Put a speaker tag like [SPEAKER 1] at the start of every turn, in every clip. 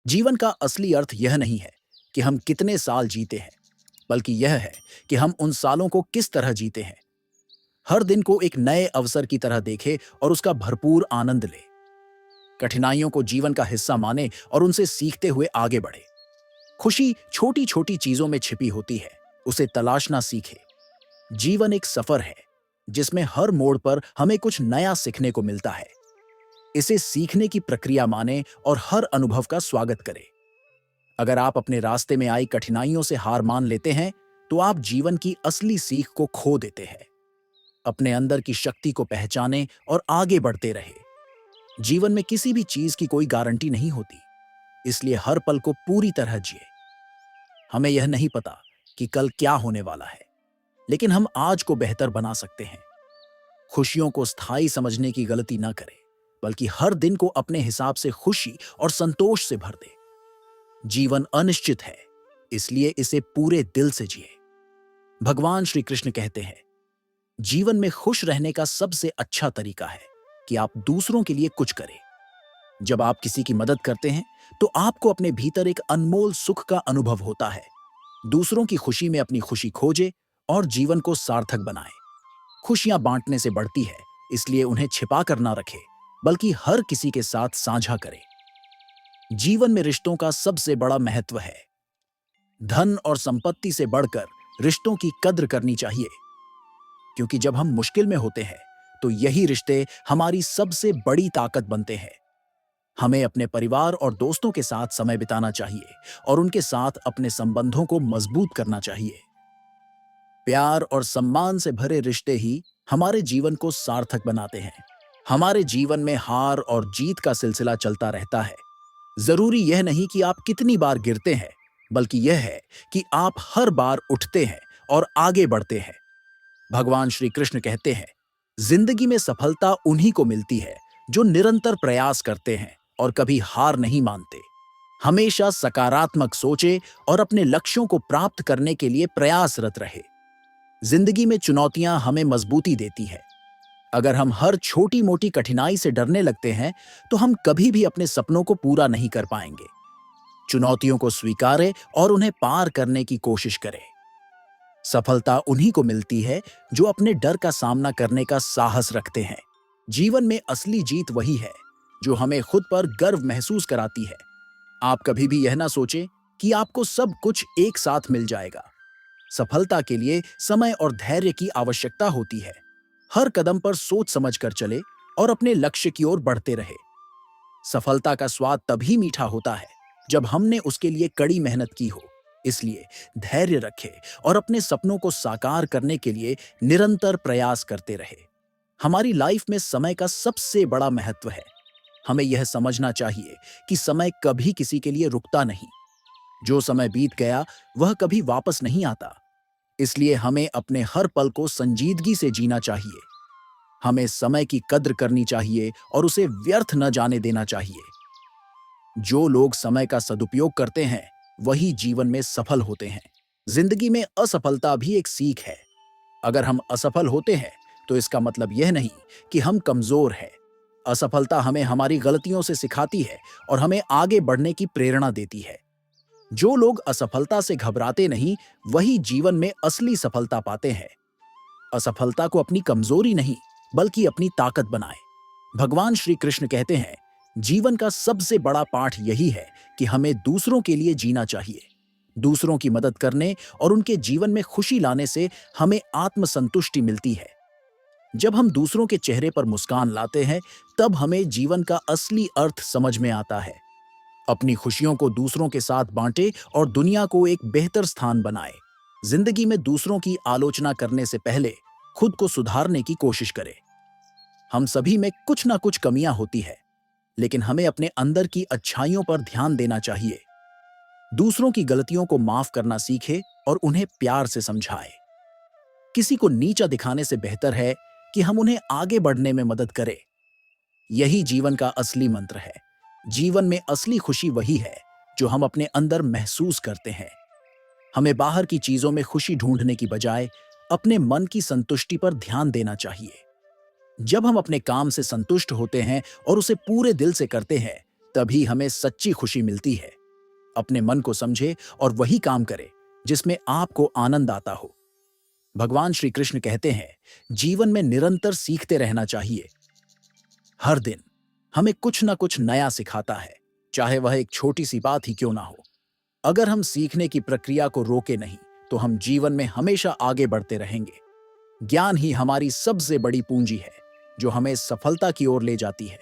[SPEAKER 1] जीवन का असली अर्थ यह नहीं है कि हम कितने साल जीते हैं, बल्कि यह है कि हम उन सालों को किस तरह जीते हैं। हर दिन को एक नए अवसर की तरह देखे और उसका भरपूर आनंद ले। कठिनाइयों को जीवन का हिस्सा माने और उनसे सीखते हुए आगे बढ़े। खुशी छोटी छोटी चीजों में छिपी होती है, उसे तलाशना सीखे। जीवन एक सफर है जिसमें हर मोड़ पर हमें कुछ नया सीखने को मिलता है। इसे सीखने की प्रक्रिया माने और हर अनुभव का स्वागत करें। अगर आप अपने रास्ते में आई कठिनाइयों से हार मान लेते हैं, तो आप जीवन की असली सीख को खो देते हैं। अपने अंदर की शक्ति को पहचानें और आगे बढ़ते रहे। जीवन में किसी भी चीज की कोई गारंटी नहीं होती, इसलिए हर पल को पूरी तरह जिए। हमें यह नहीं पता कि कल क्या होने वाला है, लेकिन हम आज को बेहतर बना सकते हैं। खुशियों को स्थायी समझने की गलती न करें, बल्कि हर दिन को अपने हिसाब से खुशी और संतोष से भर दे। जीवन अनिश्चित है, इसलिए इसे पूरे दिल से जिए। भगवान श्री कृष्ण कहते हैं, जीवन में खुश रहने का सबसे अच्छा तरीका है कि आप दूसरों के लिए कुछ करें। जब आप किसी की मदद करते हैं, तो आपको अपने भीतर एक अनमोल सुख का अनुभव होता है। दूसरों की खुशी में अपनी खुशी खोजे और जीवन को सार्थक बनाए। खुशियां बांटने से बढ़ती है, इसलिए उन्हें छिपा कर ना रखें, बल्कि हर किसी के साथ साझा करें। जीवन में रिश्तों का सबसे बड़ा महत्व है। धन और संपत्ति से बढ़कर रिश्तों की कद्र करनी चाहिए, क्योंकि जब हम मुश्किल में होते हैं, तो यही रिश्ते हमारी सबसे बड़ी ताकत बनते हैं। हमें अपने परिवार और दोस्तों के साथ समय बिताना चाहिए और उनके साथ अपने संबंधों को मजबूत करना चाहिए। प्यार और सम्मान से भरे रिश्ते ही हमारे जीवन को सार्थक बनाते हैं। हमारे जीवन में हार और जीत का सिलसिला चलता रहता है। जरूरी यह नहीं कि आप कितनी बार गिरते हैं, बल्कि यह है कि आप हर बार उठते हैं और आगे बढ़ते हैं। भगवान श्री कृष्ण कहते हैं, जिंदगी में सफलता उन्हीं को मिलती है जो निरंतर प्रयास करते हैं और कभी हार नहीं मानते। हमेशा सकारात्मक सोचे और अपने लक्ष्यों को प्राप्त करने के लिए प्रयासरत रहे। जिंदगी में चुनौतियां हमें मजबूती देती है। अगर हम हर छोटी मोटी कठिनाई से डरने लगते हैं, तो हम कभी भी अपने सपनों को पूरा नहीं कर पाएंगे। चुनौतियों को स्वीकारें और उन्हें पार करने की कोशिश करें। सफलता उन्हीं को मिलती है जो अपने डर का सामना करने का साहस रखते हैं। जीवन में असली जीत वही है जो हमें खुद पर गर्व महसूस कराती है। आप कभी भी यह ना सोचें कि आपको सब कुछ एक साथ मिल जाएगा। सफलता के लिए समय और धैर्य की आवश्यकता होती है। हर कदम पर सोच समझ कर चले और अपने लक्ष्य की ओर बढ़ते रहे। सफलता का स्वाद तभी मीठा होता है जब हमने उसके लिए कड़ी मेहनत की हो। इसलिए धैर्य रखें और अपने सपनों को साकार करने के लिए निरंतर प्रयास करते रहे। हमारी लाइफ में समय का सबसे बड़ा महत्व है। हमें यह समझना चाहिए कि समय कभी किसी के लिए रुकता नहीं। जो समय बीत गया वह कभी वापस नहीं आता। इसलिए हमें अपने हर पल को संजीदगी से जीना चाहिए। हमें समय की कद्र करनी चाहिए और उसे व्यर्थ न जाने देना चाहिए। जो लोग समय का सदुपयोग करते हैं, वही जीवन में सफल होते हैं। जिंदगी में असफलता भी एक सीख है। अगर हम असफल होते हैं, तो इसका मतलब यह नहीं कि हम कमजोर हैं। असफलता हमें हमारी गलतियों से सिखाती है और हमें आगे बढ़ने की प्रेरणा देती है। जो लोग असफलता से घबराते नहीं, वही जीवन में असली सफलता पाते हैं। असफलता को अपनी कमजोरी नहीं, बल्कि अपनी ताकत बनाएं। भगवान श्री कृष्ण कहते हैं, जीवन का सबसे बड़ा पाठ यही है कि हमें दूसरों के लिए जीना चाहिए। दूसरों की मदद करने और उनके जीवन में खुशी लाने से हमें आत्मसंतुष्टि मिलती है। जब हम दूसरों के चेहरे पर मुस्कान लाते हैं, तब हमें जीवन का असली अर्थ समझ में आता है। अपनी खुशियों को दूसरों के साथ बांटे और दुनिया को एक बेहतर स्थान बनाए। जिंदगी में दूसरों की आलोचना करने से पहले खुद को सुधारने की कोशिश करें। हम सभी में कुछ ना कुछ कमियां होती है, लेकिन हमें अपने अंदर की अच्छाइयों पर ध्यान देना चाहिए। दूसरों की गलतियों को माफ करना सीखे और उन्हें प्यार से समझाए। किसी को नीचा दिखाने से बेहतर है कि हम उन्हें आगे बढ़ने में मदद करें। यही जीवन का असली मंत्र है। जीवन में असली खुशी वही है जो हम अपने अंदर महसूस करते हैं। हमें बाहर की चीजों में खुशी ढूंढने की बजाय अपने मन की संतुष्टि पर ध्यान देना चाहिए। जब हम अपने काम से संतुष्ट होते हैं और उसे पूरे दिल से करते हैं, तभी हमें सच्ची खुशी मिलती है। अपने मन को समझे और वही काम करे जिसमें आपको आनंद आता हो। भगवान श्री कृष्ण कहते हैं, जीवन में निरंतर सीखते रहना चाहिए। हर दिन हमें कुछ ना कुछ नया सिखाता है, चाहे वह एक छोटी सी बात ही क्यों ना हो। अगर हम सीखने की प्रक्रिया को रोके नहीं, तो हम जीवन में हमेशा आगे बढ़ते रहेंगे। ज्ञान ही हमारी सबसे बड़ी पूंजी है, जो हमें सफलता की ओर ले जाती है।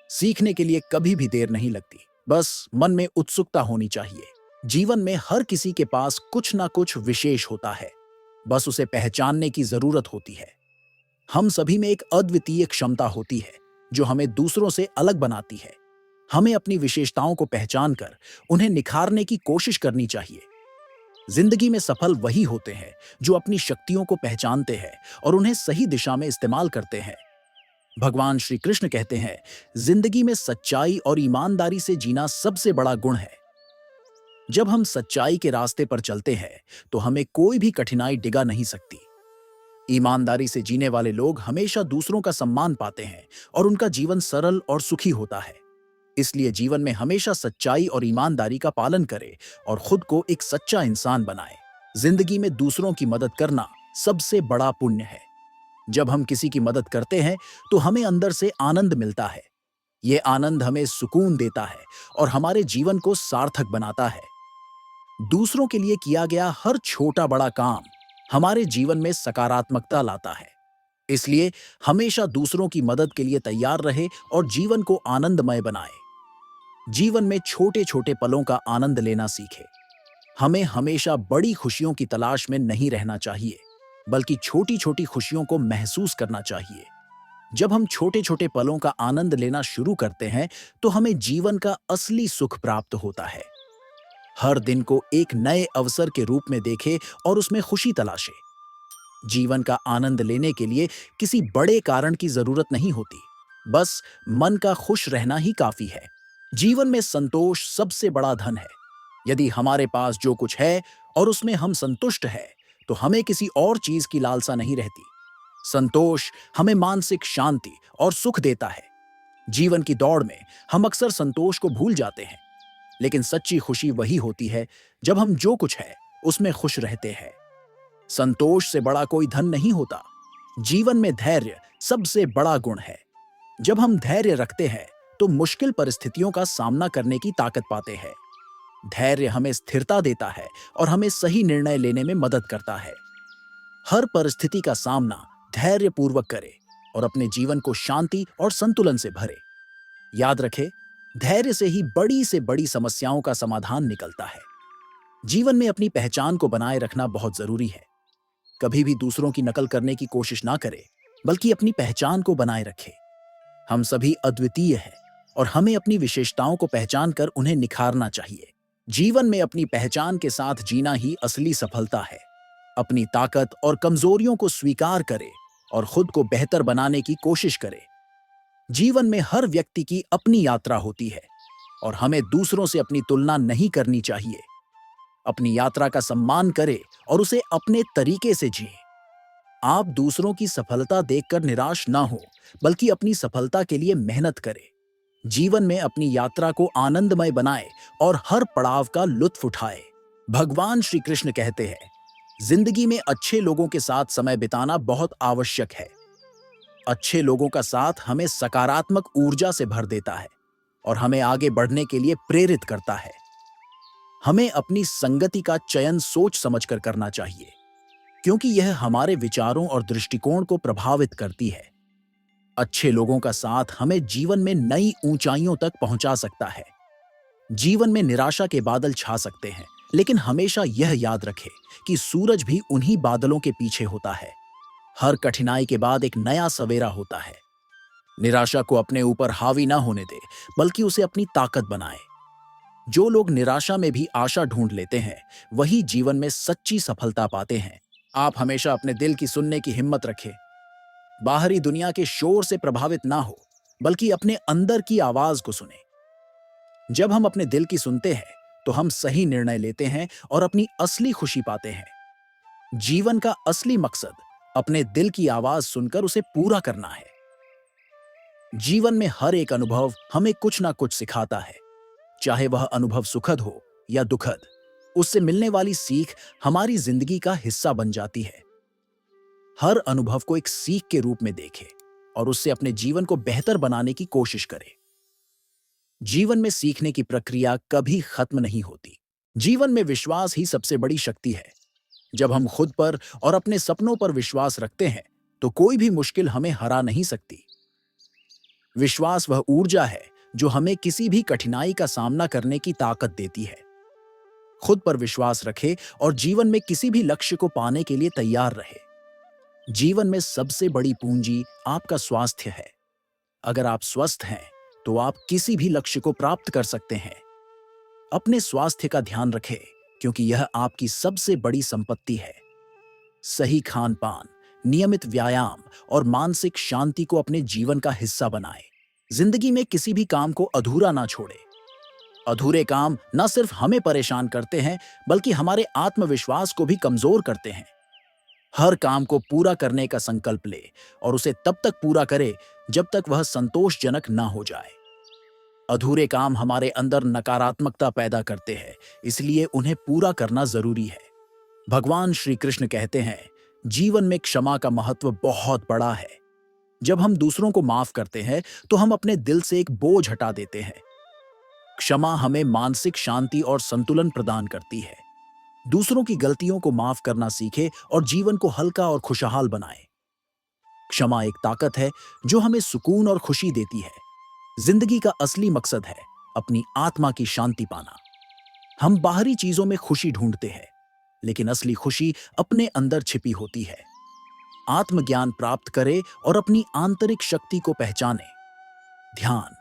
[SPEAKER 1] सीखने के लिए कभी भी देर नहीं लगती, बस मन में उत्सुकता होनी चाहिए। जीवन में हर किसी के पास कुछ ना कुछ विशेष होता है, बस उसे पहचानने की जरूरत होती है। हम सभी में एक अद्वितीय क्षमता होती है, जो हमें दूसरों से अलग बनाती है। हमें अपनी विशेषताओं को पहचान कर उन्हें निखारने की कोशिश करनी चाहिए। जिंदगी में सफल वही होते हैं जो अपनी शक्तियों को पहचानते हैं और उन्हें सही दिशा में इस्तेमाल करते हैं। भगवान श्री कृष्ण कहते हैं, जिंदगी में सच्चाई और ईमानदारी से जीना सबसे बड़ा गुण है। जब हम सच्चाई के रास्ते पर चलते हैं, तो हमें कोई भी कठिनाई डिगा नहीं सकती। ईमानदारी से जीने वाले लोग हमेशा दूसरों का सम्मान पाते हैं और उनका जीवन सरल और सुखी होता है। इसलिए जीवन में हमेशा सच्चाई और ईमानदारी का पालन करें और खुद को एक सच्चा इंसान बनाएं। जिंदगी में दूसरों की मदद करना सबसे बड़ा पुण्य है। जब हम किसी की मदद करते हैं, तो हमें अंदर से आनंद मिलता है। ये आनंद हमें सुकून देता है और हमारे जीवन को सार्थक बनाता है। दूसरों के लिए किया गया हर छोटा बड़ा काम हमारे जीवन में सकारात्मकता लाता है। इसलिए हमेशा दूसरों की मदद के लिए तैयार रहे और जीवन को आनंदमय बनाए। जीवन में छोटे छोटे पलों का आनंद लेना सीखे। हमें हमेशा बड़ी खुशियों की तलाश में नहीं रहना चाहिए, बल्कि छोटी छोटी खुशियों को महसूस करना चाहिए। जब हम छोटे छोटे पलों का आनंद लेना शुरू करते हैं, तो हमें जीवन का असली सुख प्राप्त होता है। हर दिन को एक नए अवसर के रूप में देखें और उसमें खुशी तलाशें। जीवन का आनंद लेने के लिए किसी बड़े कारण की जरूरत नहीं होती, बस मन का खुश रहना ही काफी है। जीवन में संतोष सबसे बड़ा धन है। यदि हमारे पास जो कुछ है और उसमें हम संतुष्ट हैं, तो हमें किसी और चीज की लालसा नहीं रहती। संतोष हमें मानसिक शांति और सुख देता है। जीवन की दौड़ में हम अक्सर संतोष को भूल जाते हैं, लेकिन सच्ची खुशी वही होती है जब हम जो कुछ है उसमें खुश रहते हैं। संतोष से बड़ा कोई धन नहीं होता। जीवन में धैर्य सबसे बड़ा गुण है। जब हम धैर्य रखते हैं, तो मुश्किल परिस्थितियों का सामना करने की ताकत पाते हैं। धैर्य हमें स्थिरता देता है और हमें सही निर्णय लेने में मदद करता है। हर परिस्थिति का सामना धैर्यपूर्वक करें और अपने जीवन को शांति और संतुलन से भरे। याद रखें, धैर्य से ही बड़ी से बड़ी समस्याओं का समाधान निकलता है। जीवन में अपनी पहचान को बनाए रखना बहुत जरूरी है। कभी भी दूसरों की नकल करने की कोशिश ना करें, बल्कि अपनी पहचान को बनाए रखें। हम सभी अद्वितीय हैं और हमें अपनी विशेषताओं को पहचान कर उन्हें निखारना चाहिए। जीवन में अपनी पहचान के साथ जीना ही असली सफलता है। अपनी ताकत और कमजोरियों को स्वीकार करें और खुद को बेहतर बनाने की कोशिश करें। जीवन में हर व्यक्ति की अपनी यात्रा होती है और हमें दूसरों से अपनी तुलना नहीं करनी चाहिए। अपनी यात्रा का सम्मान करें और उसे अपने तरीके से जिएं। आप दूसरों की सफलता देखकर निराश ना हो, बल्कि अपनी सफलता के लिए मेहनत करें। जीवन में अपनी यात्रा को आनंदमय बनाएं और हर पड़ाव का लुत्फ उठाएं। भगवान श्री कृष्ण कहते हैं, जिंदगी में अच्छे लोगों के साथ समय बिताना बहुत आवश्यक है। अच्छे लोगों का साथ हमें सकारात्मक ऊर्जा से भर देता है और हमें आगे बढ़ने के लिए प्रेरित करता है। हमें अपनी संगति का चयन सोच समझकर करना चाहिए, क्योंकि यह हमारे विचारों और दृष्टिकोण को प्रभावित करती है। अच्छे लोगों का साथ हमें जीवन में नई ऊंचाइयों तक पहुंचा सकता है। जीवन में निराशा के बादल छा सकते हैं, लेकिन हमेशा यह याद रखें कि सूरज भी उन्हीं बादलों के पीछे होता है। हर कठिनाई के बाद एक नया सवेरा होता है। निराशा को अपने ऊपर हावी ना होने दे, बल्कि उसे अपनी ताकत बनाए। जो लोग निराशा में भी आशा ढूंढ लेते हैं, वही जीवन में सच्ची सफलता पाते हैं। आप हमेशा अपने दिल की सुनने की हिम्मत रखें। बाहरी दुनिया के शोर से प्रभावित ना हो, बल्कि अपने अंदर की आवाज को सुने। जब हम अपने दिल की सुनते हैं, तो हम सही निर्णय लेते हैं और अपनी असली खुशी पाते हैं। जीवन का असली मकसद अपने दिल की आवाज सुनकर उसे पूरा करना है। जीवन में हर एक अनुभव हमें कुछ ना कुछ सिखाता है, चाहे वह अनुभव सुखद हो या दुखद। उससे मिलने वाली सीख हमारी जिंदगी का हिस्सा बन जाती है। हर अनुभव को एक सीख के रूप में देखें और उससे अपने जीवन को बेहतर बनाने की कोशिश करें। जीवन में सीखने की प्रक्रिया कभी खत्म नहीं होती। जीवन में विश्वास ही सबसे बड़ी शक्ति है। जब हम खुद पर और अपने सपनों पर विश्वास रखते हैं, तो कोई भी मुश्किल हमें हरा नहीं सकती। विश्वास वह ऊर्जा है जो हमें किसी भी कठिनाई का सामना करने की ताकत देती है। खुद पर विश्वास रखें और जीवन में किसी भी लक्ष्य को पाने के लिए तैयार रहे। जीवन में सबसे बड़ी पूंजी आपका स्वास्थ्य है। अगर आप स्वस्थ हैं, तो आप किसी भी लक्ष्य को प्राप्त कर सकते हैं। अपने स्वास्थ्य का ध्यान रखें, क्योंकि यह आपकी सबसे बड़ी संपत्ति है। सही खान पान, नियमित व्यायाम और मानसिक शांति को अपने जीवन का हिस्सा बनाएं। जिंदगी में किसी भी काम को अधूरा ना छोड़ें। अधूरे काम न सिर्फ हमें परेशान करते हैं, बल्कि हमारे आत्मविश्वास को भी कमजोर करते हैं। हर काम को पूरा करने का संकल्प ले और उसे तब तक पूरा करे जब तक वह संतोषजनक ना हो जाए। अधूरे काम हमारे अंदर नकारात्मकता पैदा करते हैं, इसलिए उन्हें पूरा करना जरूरी है। भगवान श्री कृष्ण कहते हैं, जीवन में क्षमा का महत्व बहुत बड़ा है। जब हम दूसरों को माफ करते हैं, तो हम अपने दिल से एक बोझ हटा देते हैं। क्षमा हमें मानसिक शांति और संतुलन प्रदान करती है। दूसरों की गलतियों को माफ करना सीखे और जीवन को हल्का और खुशहाल बनाए। क्षमा एक ताकत है जो हमें सुकून और खुशी देती है। जिंदगी का असली मकसद है अपनी आत्मा की शांति पाना। हम बाहरी चीजों में खुशी ढूंढते हैं, लेकिन असली खुशी अपने अंदर छिपी होती है। आत्मज्ञान प्राप्त करें और अपनी आंतरिक शक्ति को पहचानें। ध्यान,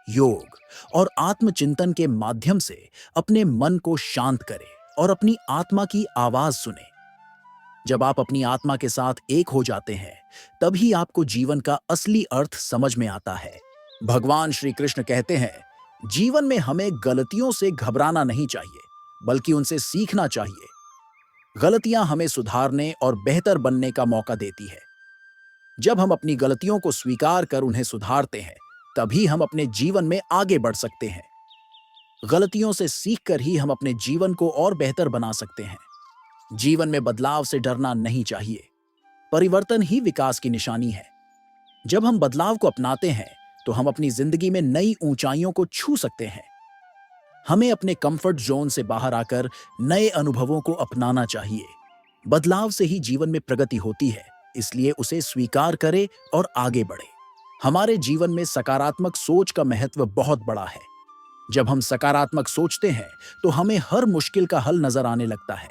[SPEAKER 1] योग और आत्मचिंतन के माध्यम से अपने मन को शांत करें और अपनी आत्मा की आवाज सुने। जब आप अपनी आत्मा के साथ एक हो जाते हैं, तभी आपको जीवन का असली अर्थ समझ में आता है। भगवान श्री कृष्ण कहते हैं, जीवन में हमें गलतियों से घबराना नहीं चाहिए, बल्कि उनसे सीखना चाहिए। गलतियां हमें सुधारने और बेहतर बनने का मौका देती है। जब हम अपनी गलतियों को स्वीकार कर उन्हें सुधारते हैं, तभी हम अपने जीवन में आगे बढ़ सकते हैं। गलतियों से सीखकर ही हम अपने जीवन को और बेहतर बना सकते हैं। जीवन में बदलाव से डरना नहीं चाहिए। परिवर्तन ही विकास की निशानी है। जब हम बदलाव को अपनाते हैं, तो हम अपनी जिंदगी में नई ऊंचाइयों को छू सकते हैं। हमें अपने कंफर्ट जोन से बाहर आकर नए अनुभवों को अपनाना चाहिए। बदलाव से ही जीवन में प्रगति होती है, इसलिए उसे स्वीकार करें और आगे बढ़े। हमारे जीवन में सकारात्मक सोच का महत्व बहुत बड़ा है। जब हम सकारात्मक सोचते हैं, तो हमें हर मुश्किल का हल नजर आने लगता है।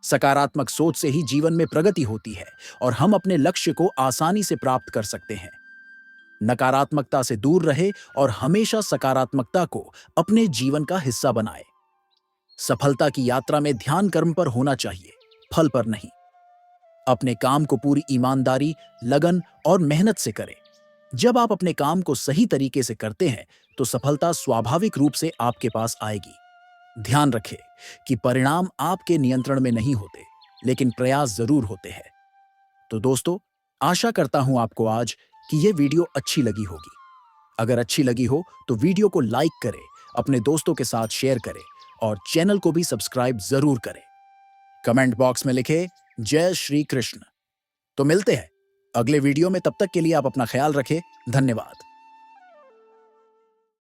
[SPEAKER 1] सकारात्मक सोच से ही जीवन में प्रगति होती है और हम अपने लक्ष्य को आसानी से प्राप्त कर सकते हैं। नकारात्मकता से दूर रहे और हमेशा सकारात्मकता को अपने जीवन का हिस्सा बनाए। सफलता की यात्रा में ध्यान कर्म पर होना चाहिए, फल पर नहीं। अपने काम को पूरी ईमानदारी, लगन और मेहनत से करें। जब आप अपने काम को सही तरीके से करते हैं, तो सफलता स्वाभाविक रूप से आपके पास आएगी। ध्यान रखें कि परिणाम आपके नियंत्रण में नहीं होते, लेकिन प्रयास जरूर होते हैं। तो दोस्तों, आशा करता हूं आपको आज कि यह वीडियो अच्छी लगी होगी। अगर अच्छी लगी हो तो वीडियो को लाइक करें, अपने दोस्तों के साथ शेयर करें और चैनल को भी सब्सक्राइब जरूर करें। कमेंट बॉक्स में लिखें जय श्री कृष्ण। तो मिलते हैं अगले वीडियो में। तब तक के लिए आप अपना ख्याल रखें। धन्यवाद।